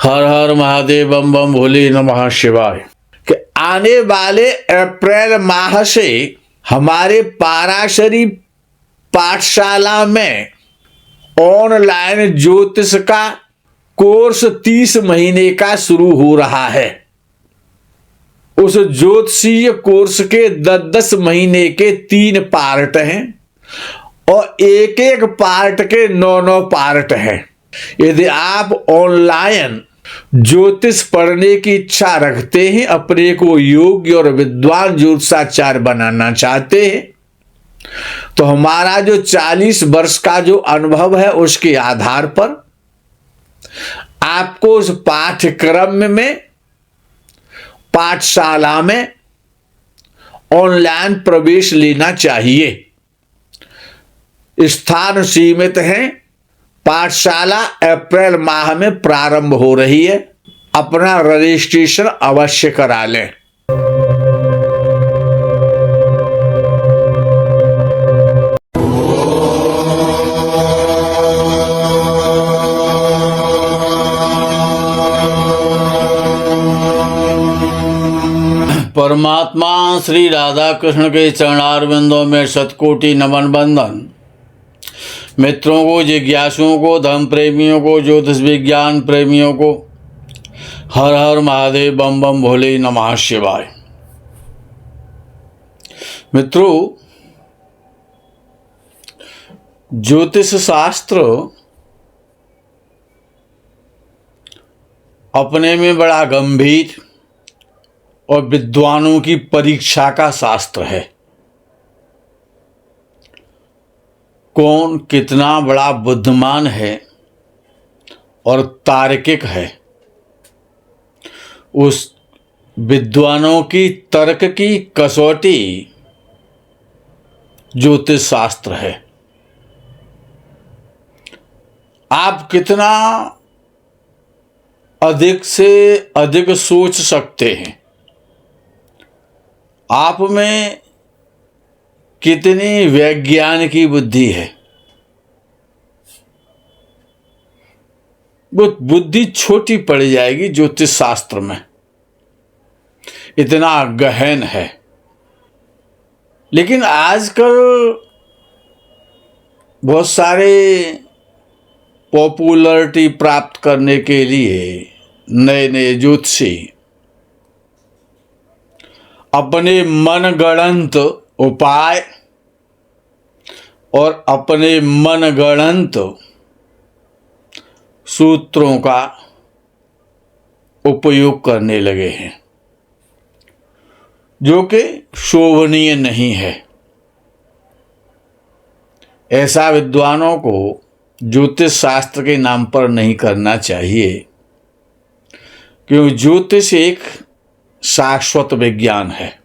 हर हर महादेव बम बम भोले नमः शिवाय। कि आने वाले अप्रैल माह से हमारे पाराशरी पाठशाला में ऑनलाइन ज्योतिष का कोर्स 30 महीने का शुरू हो रहा है। उस ज्योतिषीय कोर्स के 10-10 महीने के 3 पार्ट हैं और एक एक पार्ट के 9-9 पार्ट हैं। यदि आप ऑनलाइन ज्योतिष पढ़ने की इच्छा रखते हैं, अपने को योग्य और विद्वान ज्योतिषाचार्य बनाना चाहते हैं, तो हमारा जो 40 वर्ष का जो अनुभव है उसके आधार पर आपको उस पाठ्यक्रम में पाठशाला में ऑनलाइन प्रवेश लेना चाहिए। स्थान सीमित है। पाठशाला अप्रैल माह में प्रारंभ हो रही है। अपना रजिस्ट्रेशन अवश्य करा लें। परमात्मा श्री राधा कृष्ण के चरणारविंदों में शतकोटि नमन बंदन। मित्रों को, जिज्ञासुओं को, धर्म प्रेमियों को, ज्योतिष विज्ञान प्रेमियों को हर हर महादेव बम बम भोले नमः शिवाय। मित्रों, ज्योतिष शास्त्र अपने में बड़ा गंभीर और विद्वानों की परीक्षा का शास्त्र है। कौन कितना बड़ा बुद्धिमान है और तार्किक है, उस विद्वानों की तर्क की कसौटी ज्योतिष शास्त्र है। आप कितना अधिक से अधिक सोच सकते हैं, आप में कितनी वैज्ञानिक बुद्धि है, वो बुद्धि छोटी पड़ जाएगी ज्योतिष शास्त्र में। इतना गहन है। लेकिन आजकल बहुत सारे पॉपुलैरिटी प्राप्त करने के लिए नए नए ज्योतिषी अपने मनगढ़ंत उपाय और अपने मनगढ़ंत सूत्रों का उपयोग करने लगे हैं, जो कि शोभनीय नहीं है। ऐसा विद्वानों को ज्योतिष शास्त्र के नाम पर नहीं करना चाहिए, क्योंकि ज्योतिष एक शाश्वत विज्ञान है।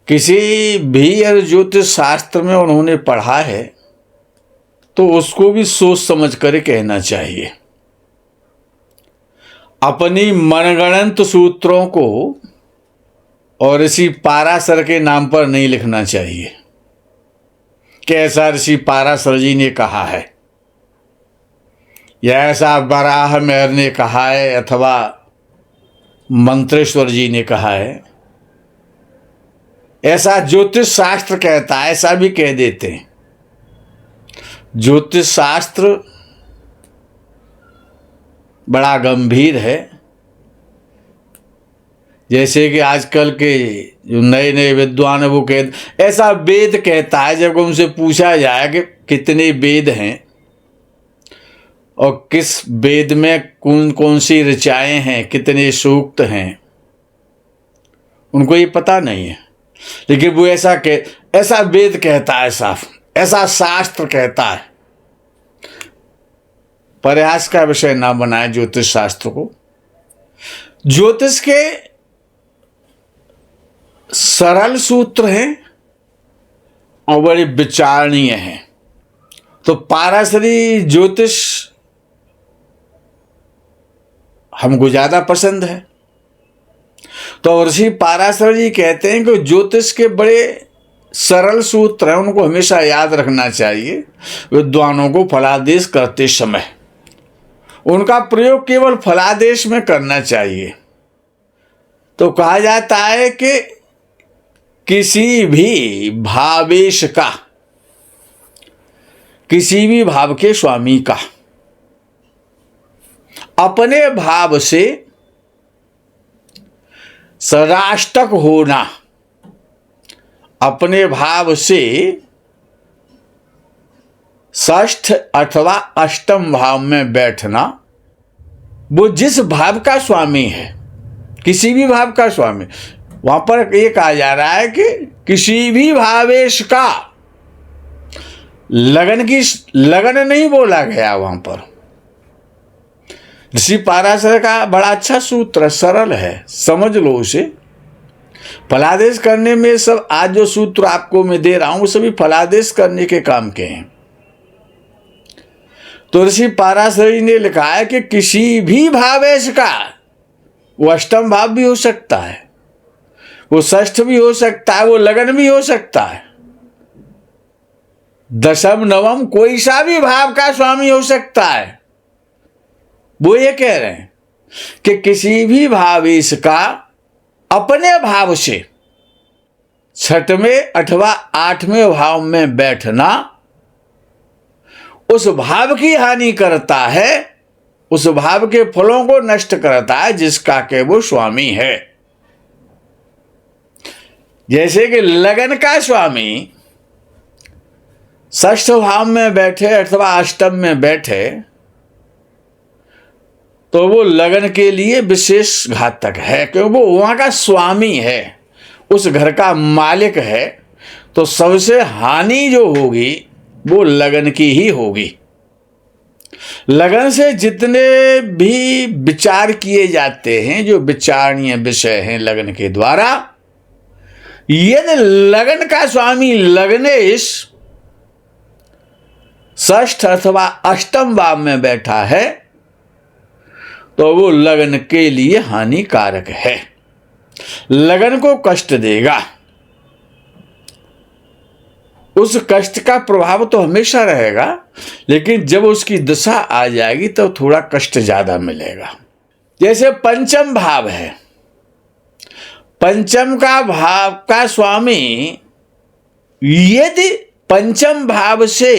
किसी भी अगर ज्योतिष शास्त्र में उन्होंने पढ़ा है तो उसको भी सोच समझ कर कहना चाहिए। अपनी मनगढ़ंत सूत्रों को और ऋषि पाराशर के नाम पर नहीं लिखना चाहिए कि ऐसा ऋषि पाराशर जी ने कहा है या ऐसा वराह मेहर ने कहा है अथवा मंत्रेश्वर जी ने कहा है। ऐसा ज्योतिष शास्त्र कहता है, ऐसा भी कह देते हैं। ज्योतिष शास्त्र बड़ा गंभीर है। जैसे कि आजकल के जो नए नए विद्वान है वो कहते, ऐसा वेद कहता है। जब उनसे पूछा जाए कि कितने वेद हैं और किस वेद में कौन कौन सी ऋचाएँ हैं, कितने सूक्त हैं, उनको ये पता नहीं है। लेकिन वो ऐसा वेद कहता है, साफ ऐसा शास्त्र कहता है। प्रयास का विषय ना बनाए ज्योतिष शास्त्र को। ज्योतिष के सरल सूत्र हैं और बड़े विचारणीय हैं। तो पाराशरी ज्योतिष हमको ज़्यादा पसंद है। तो ऋषि पाराशर जी कहते हैं कि ज्योतिष के बड़े सरल सूत्र हैं, उनको हमेशा याद रखना चाहिए विद्वानों को फलादेश करते समय। उनका प्रयोग केवल फलादेश में करना चाहिए। तो कहा जाता है कि किसी भी भावेश का, किसी भी भाव के स्वामी का अपने भाव से सराष्टक होना, अपने भाव से षष्ठ अथवा अष्टम भाव में बैठना, वो जिस भाव का स्वामी है, किसी भी भाव का स्वामी, वहां पर ये कहा जा रहा है कि किसी भी भावेश का, लगन नहीं बोला गया वहां पर। ऋषि पाराशर का बड़ा अच्छा सूत्र, सरल है, समझ लो उसे। फलादेश करने में सब आज जो सूत्र आपको मैं दे रहा हूं वो सभी फलादेश करने के काम के हैं। तो ऋषि पाराशरी ने लिखा है कि किसी भी भावेश का, वो अष्टम भाव भी हो सकता है, वो षष्ठ भी हो सकता है, वो लगन भी हो सकता है, दशम नवम कोई सा भी भाव का स्वामी हो सकता है। वो ये कह रहे हैं कि किसी भी भावेश का अपने भाव से छठवें अथवा आठवें भाव में बैठना उस भाव की हानि करता है, उस भाव के फलों को नष्ट करता है जिसका के वो स्वामी है। जैसे कि लगन का स्वामी षष्ठ भाव में बैठे अथवा अष्टम में बैठे तो वो लगन के लिए विशेष घातक है, क्योंकि वो वहां का स्वामी है, उस घर का मालिक है। तो सबसे हानि जो होगी वो लगन की ही होगी। लगन से जितने भी विचार किए जाते हैं, जो विचारणीय विषय हैं लगन के द्वारा, यदि लगन का स्वामी लग्नेश षष्ठ अथवा अष्टम भाव में बैठा है तो वो लगन के लिए हानिकारक है, लगन को कष्ट देगा। उस कष्ट का प्रभाव तो हमेशा रहेगा, लेकिन जब उसकी दशा आ जाएगी तो थोड़ा कष्ट ज्यादा मिलेगा। जैसे पंचम भाव है, पंचम का भाव का स्वामी यदि पंचम भाव से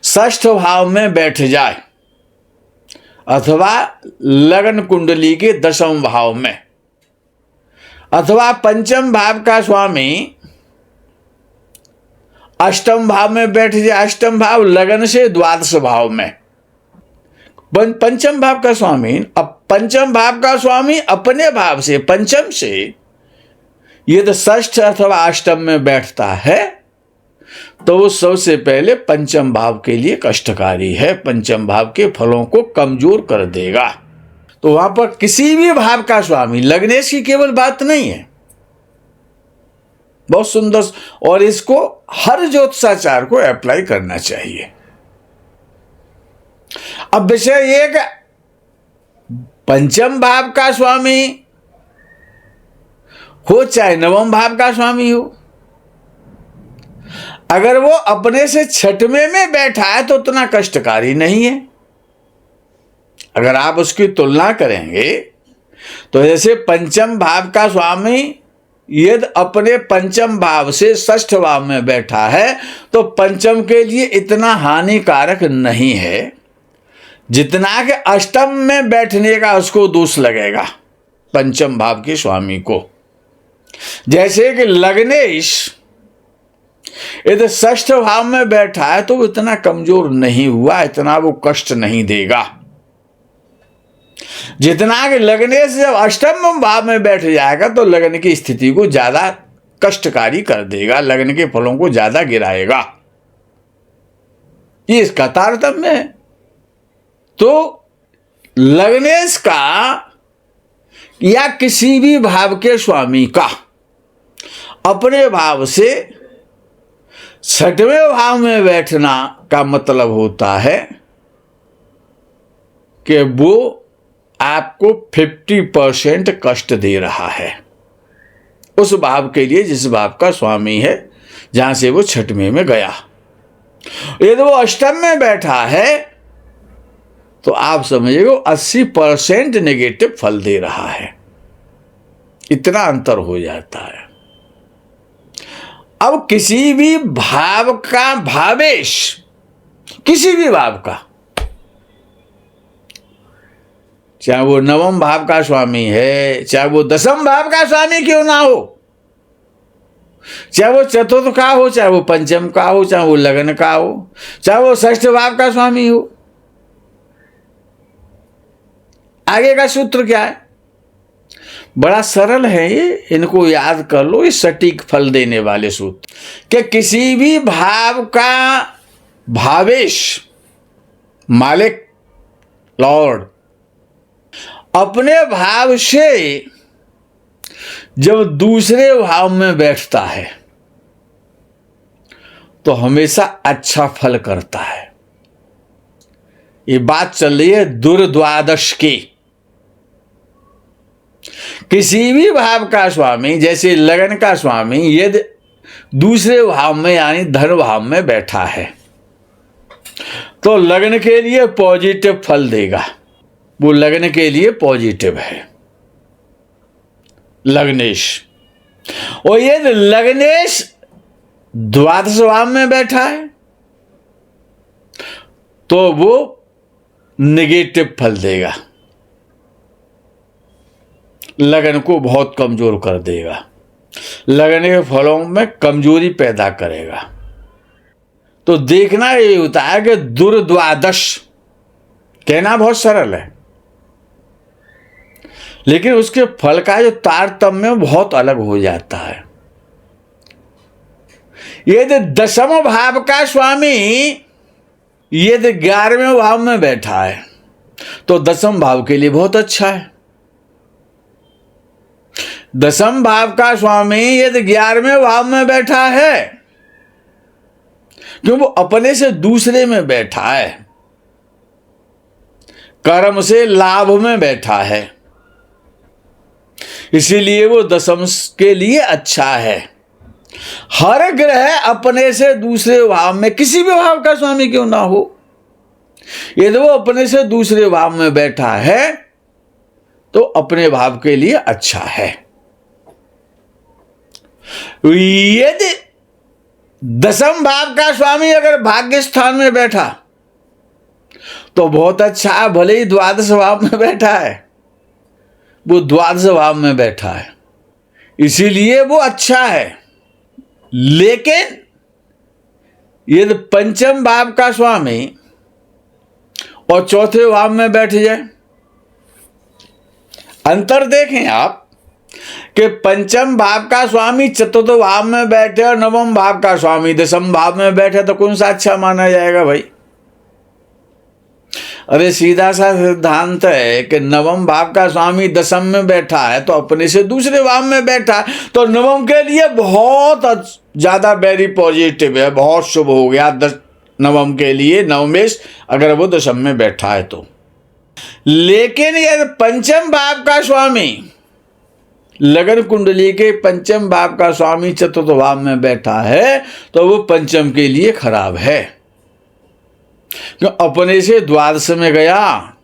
षष्ठ भाव में बैठ जाए अथवा लगन कुंडली के दशम भाव में, अथवा पंचम भाव का स्वामी अष्टम भाव में बैठ जाए, अष्टम भाव लगन से द्वादश भाव में, पंचम भाव का स्वामी, अब पंचम भाव का स्वामी अपने भाव से पंचम से यदि षष्ठ अथवा अष्टम में बैठता है तो वो सबसे पहले पंचम भाव के लिए कष्टकारी है, पंचम भाव के फलों को कमजोर कर देगा। तो वहां पर किसी भी भाव का स्वामी, लग्नेश की केवल बात नहीं है, बहुत सुंदर, और इसको हर ज्योतिषाचार को अप्लाई करना चाहिए। अब विषय ये कि पंचम भाव का स्वामी हो चाहे नवम भाव का स्वामी हो, अगर वो अपने से छठवें में बैठा है तो उतना कष्टकारी नहीं है। अगर आप उसकी तुलना करेंगे तो जैसे पंचम भाव का स्वामी यदि अपने पंचम भाव से षष्ठ भाव में बैठा है तो पंचम के लिए इतना हानिकारक नहीं है जितना कि अष्टम में बैठने का उसको दोष लगेगा पंचम भाव के स्वामी को। जैसे कि लग्नेश यदि षष्ठ भाव में बैठा है तो इतना कमजोर नहीं हुआ, इतना वो कष्ट नहीं देगा जितना कि लग्नेश जब अष्टम भाव में बैठ जाएगा तो लगन की स्थिति को ज्यादा कष्टकारी कर देगा, लगन के फलों को ज्यादा गिराएगा। ये इसका तारतम्य है। तो लग्नेश का या किसी भी भाव के स्वामी का अपने भाव से छठवें भाव में बैठना का मतलब होता है कि वो आपको 50% कष्ट दे रहा है उस भाव के लिए जिस भाव का स्वामी है, जहां से वो छठवें में गया। यदि वो अष्टम में बैठा है तो आप समझिए 80% नेगेटिव फल दे रहा है। इतना अंतर हो जाता है। अब किसी भी भाव का भावेश, किसी भी भाव का, चाहे वो नवम भाव का स्वामी है, चाहे वो दसम भाव का स्वामी क्यों ना हो, चाहे वो चतुर्थ का हो, चाहे वो पंचम का हो, चाहे वो लग्न का हो, चाहे वो षष्ठ भाव का स्वामी हो, आगे का सूत्र क्या है? बड़ा सरल है ये, इनको याद कर लो। ये सटीक फल देने वाले सूत्र कि किसी भी भाव का भावेश, मालिक लॉर्ड, अपने भाव से जब दूसरे भाव में बैठता है तो हमेशा अच्छा फल करता है। ये बात चल रही है दुर्द्वादश की। किसी भी भाव का स्वामी, जैसे लगन का स्वामी, यदि दूसरे भाव में यानी धन भाव में बैठा है तो लगन के लिए पॉजिटिव फल देगा। वो लगन के लिए पॉजिटिव है, लग्नेश। और यदि लग्नेश द्वादश भाव में बैठा है तो वो नेगेटिव फल देगा, लगन को बहुत कमजोर कर देगा, लगन के फलों में कमजोरी पैदा करेगा। तो देखना ये होता है कि दुर्द्वादश कहना बहुत सरल है, लेकिन उसके फल का जो तारतम्य बहुत अलग हो जाता है। यदि दसम भाव का स्वामी यदि 11वें भाव में बैठा है तो दसम भाव के लिए बहुत अच्छा है। दसम भाव का स्वामी यदि 11वें भाव में बैठा है, क्यों? वो अपने से दूसरे में बैठा है, कर्म से लाभ में बैठा है, इसीलिए वो दसम के लिए अच्छा है। हर ग्रह अपने से दूसरे भाव में, किसी भी भाव का स्वामी क्यों ना हो, यदि वो अपने से दूसरे भाव में बैठा है तो अपने भाव के लिए अच्छा है। यदि दसम भाव का स्वामी अगर भाग्य स्थान में बैठा तो बहुत अच्छा है, भले ही द्वादश भाव में बैठा है, वो द्वादश भाव में बैठा है इसीलिए वो अच्छा है। लेकिन यदि पंचम भाव का स्वामी और चौथे भाव में बैठ जाए, अंतर देखें आप कि पंचम भाव का स्वामी चतुर्थ भाव में बैठे और नवम भाव का स्वामी दसम भाव में बैठे तो कौन सा अच्छा माना जाएगा भाई? अरे सीधा सा सिद्धांत है कि नवम भाव का स्वामी दसम में बैठा है तो अपने से दूसरे भाव में बैठा है तो नवम के लिए बहुत ज्यादा वेरी पॉजिटिव है, बहुत शुभ हो गया नवम के लिए, नवमेश अगर वो दसम में बैठा है तो। लेकिन यदि पंचम भाव का स्वामी, लगन कुंडली के पंचम भाव का स्वामी चतुर्थ भाव में बैठा है तो वो पंचम के लिए खराब है, क्यों? अपने से द्वादश में गया।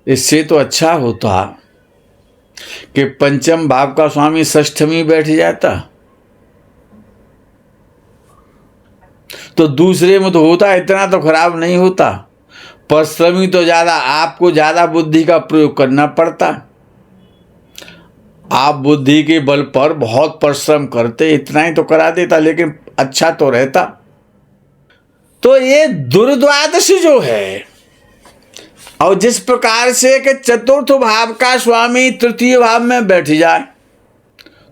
इससे तो अच्छा होता कि पंचम भाव का स्वामी षष्ठ में बैठ जाता तो दूसरे में तो होता, इतना तो खराब नहीं होता। परिश्रमी तो ज्यादा, आपको ज्यादा बुद्धि का प्रयोग करना पड़ता। आप बुद्धि के बल पर बहुत परिश्रम करते, इतना ही तो करा देता, लेकिन अच्छा तो रहता। तो ये दुर्द्वादशी जो है, और जिस प्रकार से कि चतुर्थ भाव का स्वामी तृतीय भाव में बैठ जाए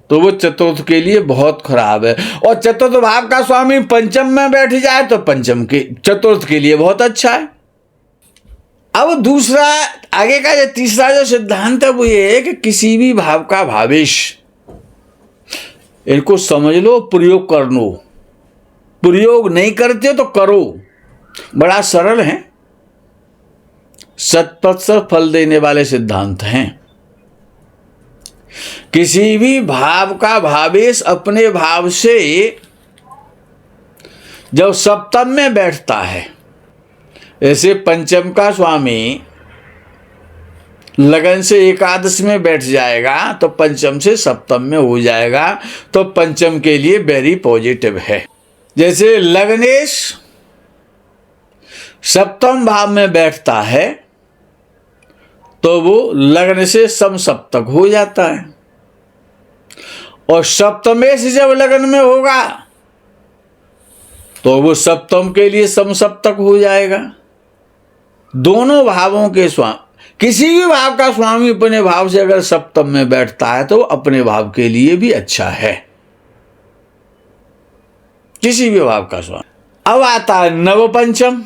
तो वो चतुर्थ के लिए बहुत खराब है, और चतुर्थ भाव का स्वामी पंचम में बैठ जाए तो पंचम के चतुर्थ के लिए बहुत अच्छा है। अब दूसरा आगे का जो तीसरा जो सिद्धांत है वो ये है कि किसी भी भाव का भावेश, इनको समझ लो, प्रयोग कर लो। प्रयोग नहीं करते हो तो करो, बड़ा सरल है, 100% फल देने वाले सिद्धांत हैं। किसी भी भाव का भावेश अपने भाव से जब सप्तम में बैठता है, ऐसे पंचम का स्वामी लगन से एकादश में बैठ जाएगा तो पंचम से सप्तम में हो जाएगा, तो पंचम के लिए वेरी पॉजिटिव है। जैसे लग्नेश सप्तम भाव में बैठता है तो वो लग्न से समसप्तक हो जाता है, और सप्तमेश जब लग्न में होगा तो वो सप्तम के लिए समसप्तक हो जाएगा। दोनों भावों के स्वामी, किसी भी भाव का स्वामी अपने भाव से अगर सप्तम में बैठता है तो अपने भाव के लिए भी अच्छा है, किसी भी भाव का स्वामी। अब आता है नव पंचम।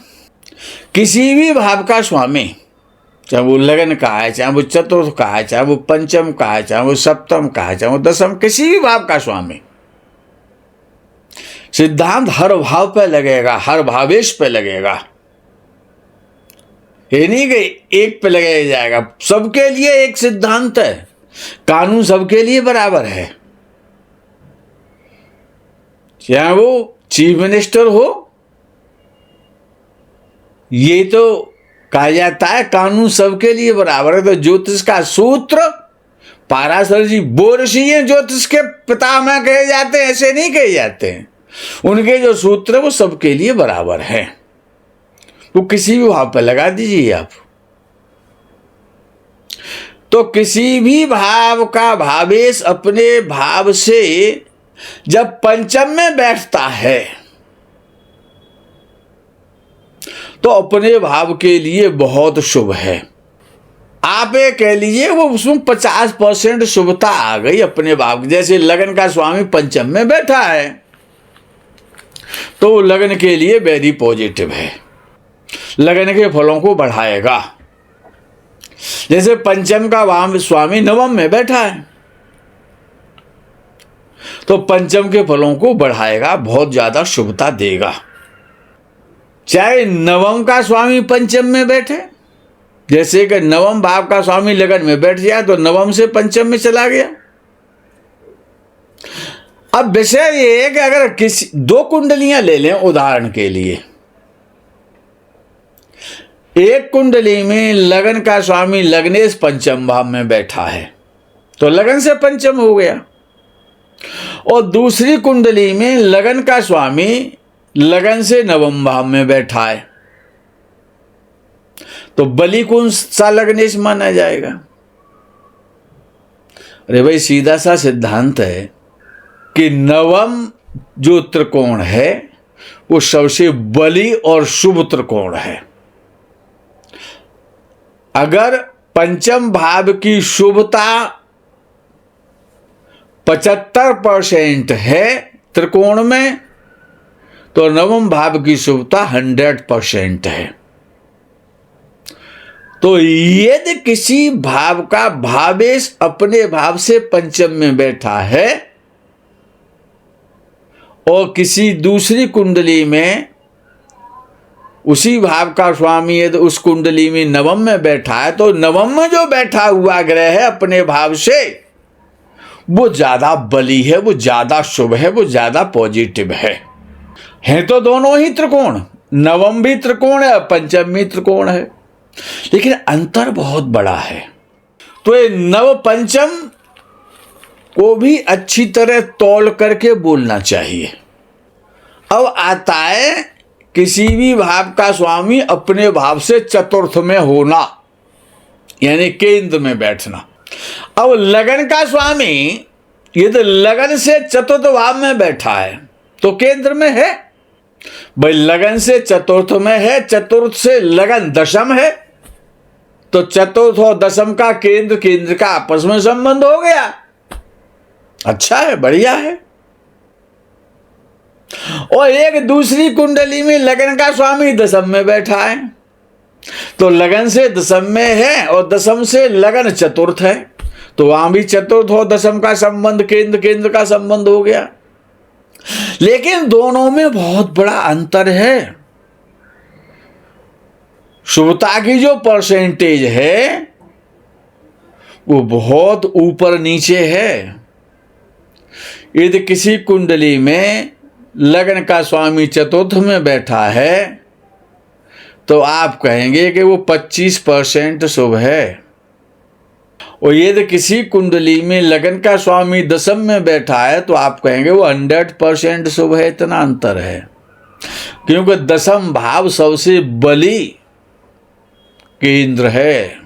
किसी भी भाव का स्वामी, चाहे वो लगन का है, चाहे वो चतुर्थ का है, चाहे वो पंचम का है, चाहे वो सप्तम का है, चाहे वो दसम, किसी भी भाव का स्वामी, सिद्धांत हर भाव पे लगेगा, हर भावेश पे लगेगा। ये नहीं कि एक पे लगाया जाएगा, सबके लिए एक सिद्धांत है, कानून सबके लिए बराबर है। चाहे वो चीफ मिनिस्टर हो, ये तो कहा जाता है कानून सबके लिए बराबर है। तो ज्योतिष का सूत्र पाराशर जी बोरसी हैं, ज्योतिष के पितामह कहे जाते हैं, ऐसे नहीं कहे जाते हैं। उनके जो सूत्र वो सबके लिए बराबर है, तो किसी भी भाव पर लगा दीजिए आप। तो किसी भी भाव का भावेश अपने भाव से जब पंचम में बैठता है तो अपने भाव के लिए बहुत शुभ है। आप ये कह लीजिए वो उसमें 50% शुभता आ गई अपने भाव। जैसे लगन का स्वामी पंचम में बैठा है तो लगन के लिए वेरी पॉजिटिव है, लगन के फलों को बढ़ाएगा। जैसे पंचम का स्वामी नवम में बैठा है तो पंचम के फलों को बढ़ाएगा, बहुत ज्यादा शुभता देगा। चाहे नवम का स्वामी पंचम में बैठे, जैसे कि नवम भाव का स्वामी लगन में बैठ जाए तो नवम से पंचम में चला गया। अब विषय ये है कि अगर किसी दो कुंडलियां ले लें उदाहरण के लिए, एक कुंडली में लगन का स्वामी लग्नेश पंचम भाव में बैठा है तो लगन से पंचम हो गया, और दूसरी कुंडली में लगन का स्वामी लगन से नवम भाव में बैठा है तो बलि कौन सा लग्नेश माना जाएगा? अरे भाई सीधा सा सिद्धांत है कि नवम जो त्रिकोण है वो सबसे बलि और शुभ त्रिकोण है। अगर पंचम भाव की शुभता 75% है त्रिकोण में तो नवम भाव की शुभता 100% है। तो यदि किसी भाव का भावेश अपने भाव से पंचम में बैठा है और किसी दूसरी कुंडली में उसी भाव का स्वामी यदि उस कुंडली में नवम में बैठा है तो नवम में जो बैठा हुआ ग्रह है अपने भाव से वो ज्यादा बली है, वो ज्यादा शुभ है, वो ज्यादा पॉजिटिव है तो दोनों ही त्रिकोण, नवम भी त्रिकोण है, पंचम भी त्रिकोण है, लेकिन अंतर बहुत बड़ा है। तो ये नव पंचम को भी अच्छी तरह तौल करके बोलना चाहिए। अब आता है किसी भी भाव का स्वामी अपने भाव से चतुर्थ में होना, यानी केंद्र में बैठना। अब लगन का स्वामी यदि लगन से चतुर्थ भाव में बैठा है तो केंद्र में है। भाई लगन से चतुर्थ में है, चतुर्थ से लगन दशम है तो चतुर्थ और दशम का केंद्र का आपस में संबंध हो गया, अच्छा है, बढ़िया है। और एक दूसरी कुंडली में लगन का स्वामी दशम में बैठा है तो लगन से दशम में है और दशम से लगन चतुर्थ है तो वहां भी चतुर्थ और दशम का संबंध केंद्र का संबंध हो गया। लेकिन दोनों में बहुत बड़ा अंतर है। शुभता की जो परसेंटेज है वो बहुत ऊपर नीचे है। यदि किसी कुंडली में लगन का स्वामी चतुर्थ में बैठा है तो आप कहेंगे कि वो 25% शुभ है, और यदि किसी कुंडली में लगन का स्वामी दशम में बैठा है तो आप कहेंगे वो 100% शुभ है। इतना अंतर है, क्योंकि दशम भाव सबसे बली केंद्र है।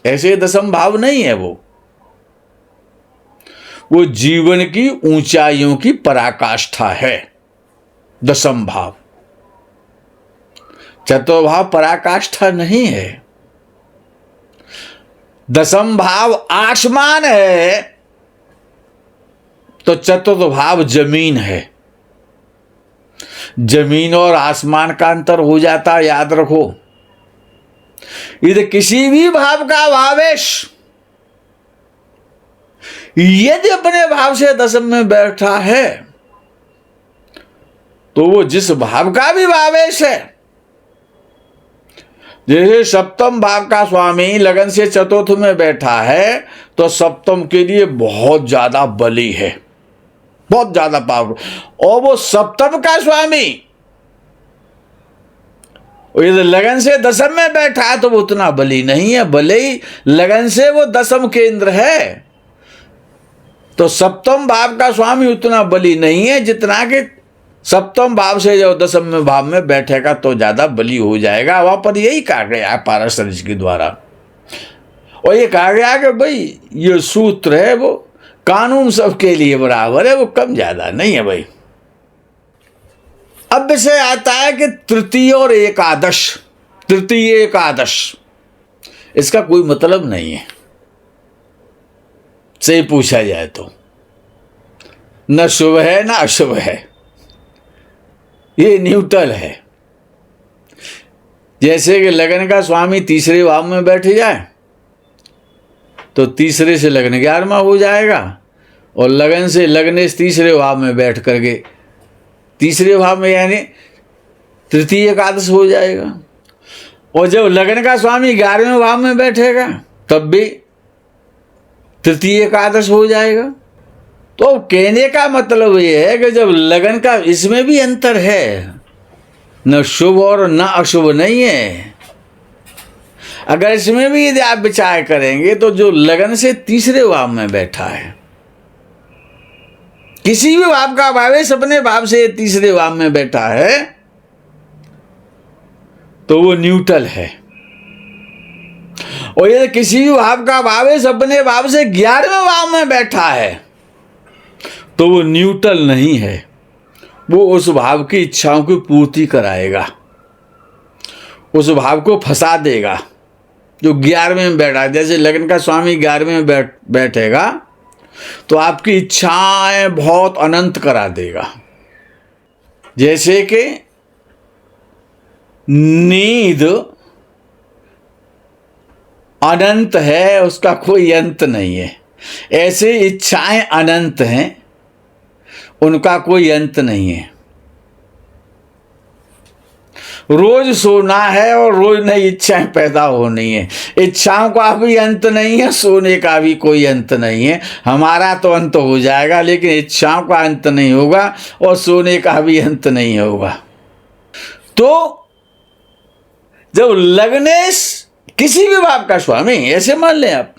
ऐसे दशम भाव नहीं है, वो जीवन की ऊंचाइयों की पराकाष्ठा है दशम भाव। चतुर्भाव पराकाष्ठा नहीं है। दशम भाव आसमान है तो चतुर्थ भाव जमीन है। जमीन और आसमान का अंतर हो जाता, याद रखो। यदि किसी भी भाव का भावेश यदि अपने भाव से दशम में बैठा है तो वो जिस भाव का भी भावेश है, जैसे सप्तम भाव का स्वामी लगन से चतुर्थ में बैठा है तो सप्तम के लिए बहुत ज्यादा बली है, बहुत ज्यादा पावरफुल। और वो सप्तम का स्वामी यदि लगन से दशम में बैठा है तो वो उतना बली नहीं है। भले ही लगन से वो दशम केंद्र है तो सप्तम भाव का स्वामी उतना बली नहीं है जितना कि सप्तम भाव से जो दशम भाव में बैठेगा तो ज्यादा बली हो जाएगा। वहां पर यही कहा गया है पाराशर के द्वारा। और ये कहा गया कि भाई ये सूत्र है, वो कानून सबके लिए बराबर है, वो कम ज्यादा नहीं है भाई। अब विषय आता है कि तृतीय और एकादश, तृतीय एकादश, इसका कोई मतलब नहीं है से पूछा जाए तो। न शुभ है न अशुभ है, ये न्यूट्रल है। जैसे कि लगन का स्वामी तीसरे भाव में बैठ जाए तो तीसरे से लगन 11वां हो जाएगा, और लगन से लगनेश तीसरे भाव में बैठ करके तीसरे भाव में यानी तृतीय एकादश हो जाएगा। और जब लगन का स्वामी 11वें भाव में बैठेगा तब भी तृतीय एकादश हो जाएगा। तो कहने का मतलब ये है कि जब लगन का, इसमें भी अंतर है, न शुभ और न अशुभ नहीं है। अगर इसमें भी यदि आप विचार करेंगे तो जो लगन से तीसरे भाव में बैठा है, किसी भी भाव का भावेश अपने भाव से तीसरे भाव में बैठा है तो वो न्यूट्रल है। और यदि किसी भी भाव का भावेश अपने भाव से 11वें भाव में बैठा है तो वो न्यूट्रल नहीं है, वो उस भाव की इच्छाओं की पूर्ति कराएगा, उस भाव को फंसा देगा जो 11वें में बैठा है। जैसे लगन का स्वामी 11वें में बैठेगा तो आपकी इच्छाएं बहुत अनंत करा देगा। जैसे कि नींद अनंत है, उसका कोई अंत नहीं है, ऐसे इच्छाएं अनंत हैं, उनका कोई अंत नहीं है। रोज सोना है और रोज नई इच्छाएं पैदा होनी है। इच्छाओं का भी अंत नहीं है, सोने का भी कोई अंत नहीं है। हमारा तो अंत हो जाएगा लेकिन इच्छाओं का अंत नहीं होगा और सोने का भी अंत नहीं होगा। तो जब लगनेश किसी भी भाव का स्वामी, ऐसे मान लें आप,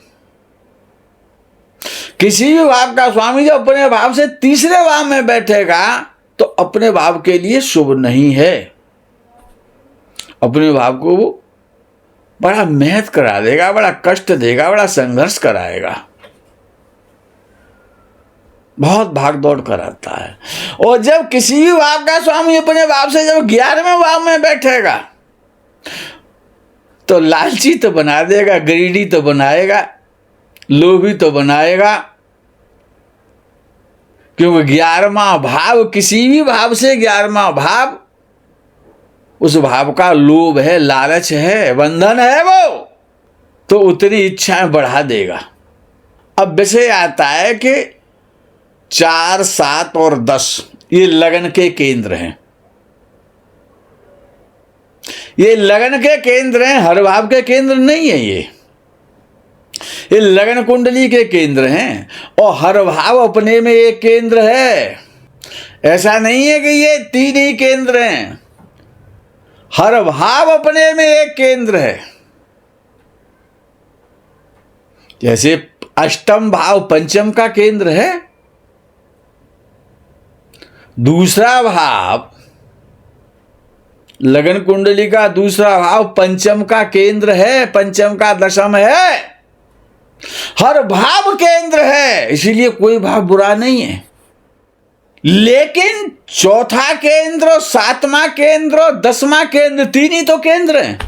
किसी भी भाव का स्वामी जब अपने भाव से तीसरे भाव में बैठेगा तो अपने भाव के लिए शुभ नहीं है। अपने भाव को वो बड़ा मेहनत करा देगा, बड़ा कष्ट देगा, बड़ा संघर्ष कराएगा, बहुत भाग दौड़ कराता है। और जब किसी भी भाव का स्वामी अपने भाव से जब 11वें भाव में बैठेगा तो लालची तो बना देगा, ग्रीडी तो बनाएगा, लोभी तो बनाएगा, क्योंकि 11वां भाव, किसी भी भाव से 11वां भाव, उस भाव का लोभ है, लालच है, बंधन है, वो तो उतनी इच्छाएं बढ़ा देगा। अब विषय आता है कि 4, 7 और 10 ये लगन के केंद्र हैं। ये लगन के केंद्र हैं, हर भाव के केंद्र नहीं है। ये लगन कुंडली के केंद्र हैं और हर भाव अपने में एक केंद्र है। ऐसा नहीं है कि ये 3 ही केंद्र हैं, हर भाव अपने में एक केंद्र है। जैसे अष्टम भाव पंचम का केंद्र है, दूसरा भाव लगन कुंडली का दूसरा भाव पंचम का केंद्र है, पंचम का दशम है, हर भाव केंद्र है, इसीलिए कोई भाव बुरा नहीं है। लेकिन चौथा केंद्र, सातवां केंद्र, दसवां केंद्र, तीन ही तो केंद्र हैं।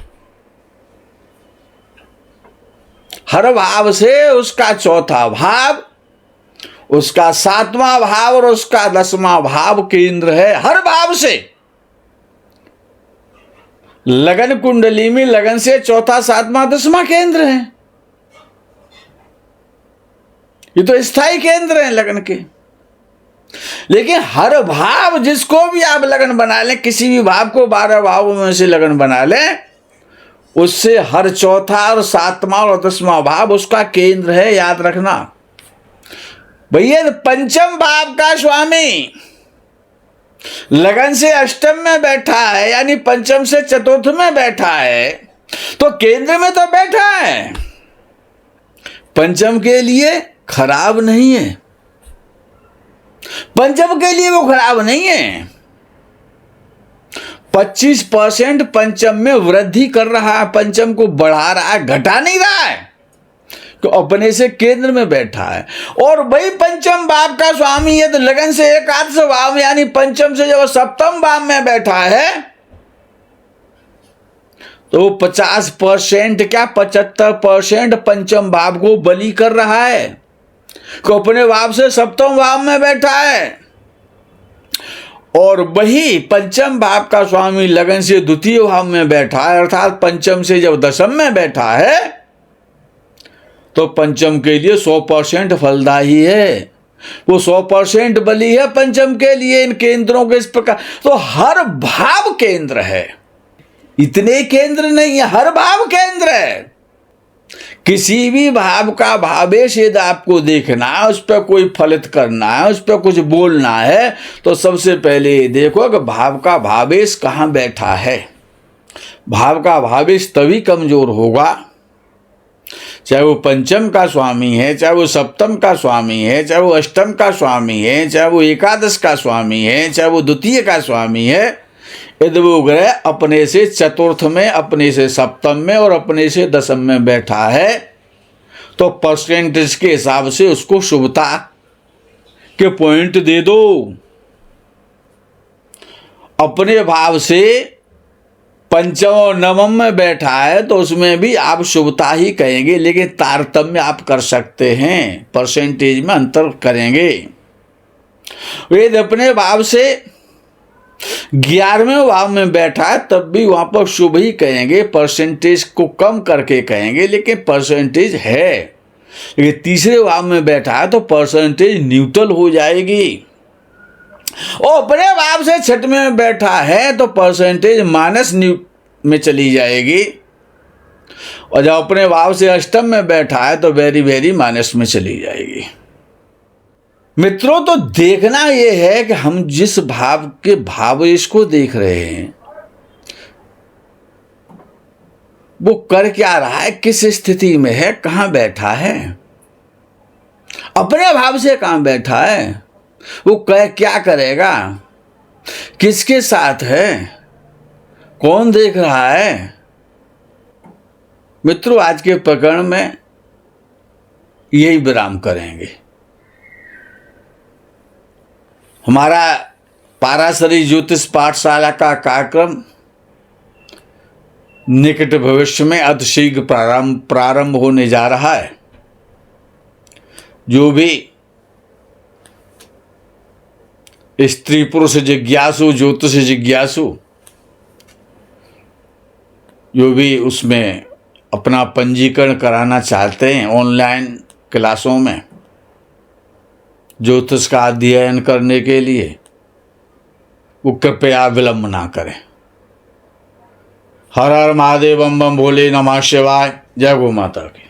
हर भाव से उसका चौथा भाव, उसका सातवां भाव और उसका दसवां भाव केंद्र है। हर भाव से लगन कुंडली में लगन से चौथा, सातवां, दसवां केंद्र है। ये तो स्थायी केंद्र है लगन के। लेकिन हर भाव, जिसको भी आप लगन बना लें, किसी भी भाव को 12 भावों में से लगन बना लें, उससे हर चौथा और सातवां और 10वां भाव उसका केंद्र है, याद रखना भैया। पंचम भाव का स्वामी लगन से अष्टम में बैठा है, यानी पंचम से चतुर्थ में बैठा है, तो केंद्र में तो बैठा है, पंचम के लिए खराब नहीं है, पंचम के लिए वो खराब नहीं है। 25% पंचम में वृद्धि कर रहा है, पंचम को बढ़ा रहा है, घटा नहीं रहा है, तो अपने से केंद्र में बैठा है। और भाई पंचम भाव का स्वामी है, तो लगन से एकादश भाव यानी पंचम से जब सप्तम भाव में बैठा है, तो 50% क्या 75% पंचम भाव को बलि कर रहा है, तो अपने भाव से सप्तम भाव में बैठा है। और वही पंचम भाव का स्वामी लगन से द्वितीय भाव में बैठा है, अर्थात पंचम से जब दशम में बैठा है, तो पंचम के लिए 100% फलदायी है, वो 100% बलि है पंचम के लिए। इन केंद्रों के इस प्रकार तो हर भाव केंद्र है, इतने केंद्र नहीं है, हर भाव केंद्र है। किसी भी भाव का भावेश यदि आपको देखना है, उस पर कोई फलित करना है, उस पर कुछ बोलना है, तो सबसे पहले देखो कि भाव का भावेश कहाँ बैठा है। भाव का भावेश तभी कमजोर होगा, चाहे वो पंचम का स्वामी है, चाहे वो सप्तम का स्वामी है, चाहे वो अष्टम का स्वामी है, चाहे वो एकादश का स्वामी है, चाहे वो द्वितीय का स्वामी है। यदि वो ग्रह अपने से चतुर्थ में, अपने से सप्तम में और अपने से दशम में बैठा है, तो परसेंटेज के हिसाब से उसको शुभता के पॉइंट दे दो। अपने भाव से पंचम और नवम में बैठा है, तो उसमें भी आप शुभता ही कहेंगे, लेकिन तारतम्य आप कर सकते हैं, परसेंटेज में अंतर करेंगे। यदि अपने भाव से 11वें भाव में बैठा है, तब भी वहां पर शुभ ही कहेंगे, परसेंटेज को कम करके कहेंगे, लेकिन परसेंटेज है। लेकिन तीसरे भाव में बैठा है तो परसेंटेज न्यूट्रल हो जाएगी। और अपने भाव से छठवें में बैठा है तो परसेंटेज माइनस में चली जाएगी, और जब अपने भाव से अष्टम में बैठा है तो वेरी वेरी माइनस में चली जाएगी। मित्रों, तो देखना यह है कि हम जिस भाव के भावेश को देख रहे हैं, वो कर क्या रहा है, किस स्थिति में है, कहां बैठा है। अपने भाव से कहां बैठा है, वो क्या करेगा, किसके साथ है, कौन देख रहा है। मित्रों, आज के प्रकरण में यही विराम करेंगे। हमारा पाराशरी ज्योतिष पाठशाला का कार्यक्रम निकट भविष्य में अतिशीघ्र प्रारंभ होने जा रहा है। जो भी स्त्री पुरुष जिज्ञासु, ज्योतिष जिज्ञासु, जो भी उसमें अपना पंजीकरण कराना चाहते हैं ऑनलाइन क्लासों में ज्योतिष का अध्ययन करने के लिए, वो कृपया विलंब ना करें। हर हर महादेव, बम बम भोले, नमः शिवाय। जय गौ माता की।